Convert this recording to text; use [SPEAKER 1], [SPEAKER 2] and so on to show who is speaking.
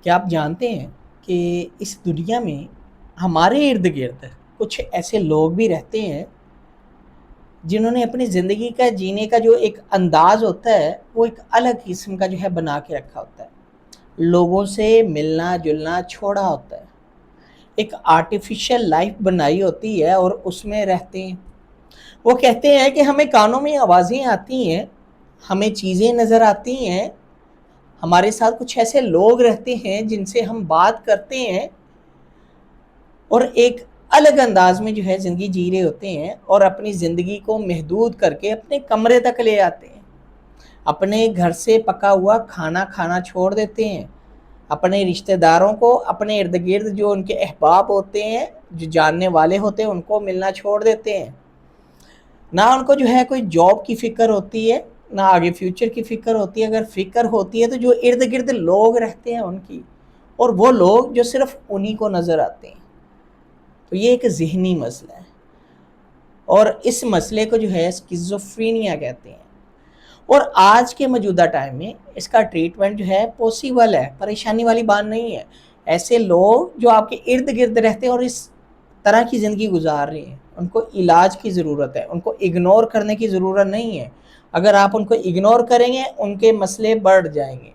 [SPEAKER 1] کیا آپ جانتے ہیں کہ اس دنیا میں ہمارے ارد گرد کچھ ایسے لوگ بھی رہتے ہیں جنہوں نے اپنی زندگی کا جینے کا جو ایک انداز ہوتا ہے وہ ایک الگ قسم کا جو ہے بنا کے رکھا ہوتا ہے، لوگوں سے ملنا جلنا چھوڑا ہوتا ہے، ایک آرٹیفیشل لائف بنائی ہوتی ہے اور اس میں رہتے ہیں۔ وہ کہتے ہیں کہ ہمیں کانوں میں آوازیں آتی ہیں، ہمیں چیزیں نظر آتی ہیں، ہمارے ساتھ کچھ ایسے لوگ رہتے ہیں جن سے ہم بات کرتے ہیں اور ایک الگ انداز میں جو ہے زندگی جی رہے ہوتے ہیں، اور اپنی زندگی کو محدود کر کے اپنے کمرے تک لے آتے ہیں، اپنے گھر سے پکا ہوا کھانا کھانا چھوڑ دیتے ہیں، اپنے رشتہ داروں کو، اپنے ارد گرد جو ان کے احباب ہوتے ہیں، جو جاننے والے ہوتے ہیں، ان کو ملنا چھوڑ دیتے ہیں۔ نہ ان کو جو ہے کوئی جاب کی فکر ہوتی ہے، نہ آگے فیوچر کی فکر ہوتی ہے۔ اگر فکر ہوتی ہے تو جو ارد گرد لوگ رہتے ہیں ان کی، اور وہ لوگ جو صرف انہی کو نظر آتے ہیں۔ تو یہ ایک ذہنی مسئلہ ہے، اور اس مسئلے کو جو ہے اسکیزوفرینیا کہتے ہیں، اور آج کے موجودہ ٹائم میں اس کا ٹریٹمنٹ جو ہے پاسبل ہے، پریشانی والی بات نہیں ہے۔ ایسے لوگ جو آپ کے ارد گرد رہتے ہیں اور اس طرح کی زندگی گزار رہے ہیں، ان کو علاج کی ضرورت ہے، ان کو اگنور کرنے کی ضرورت نہیں ہے۔ اگر آپ ان کو اگنور کریں گے ان کے مسئلے بڑھ جائیں گے۔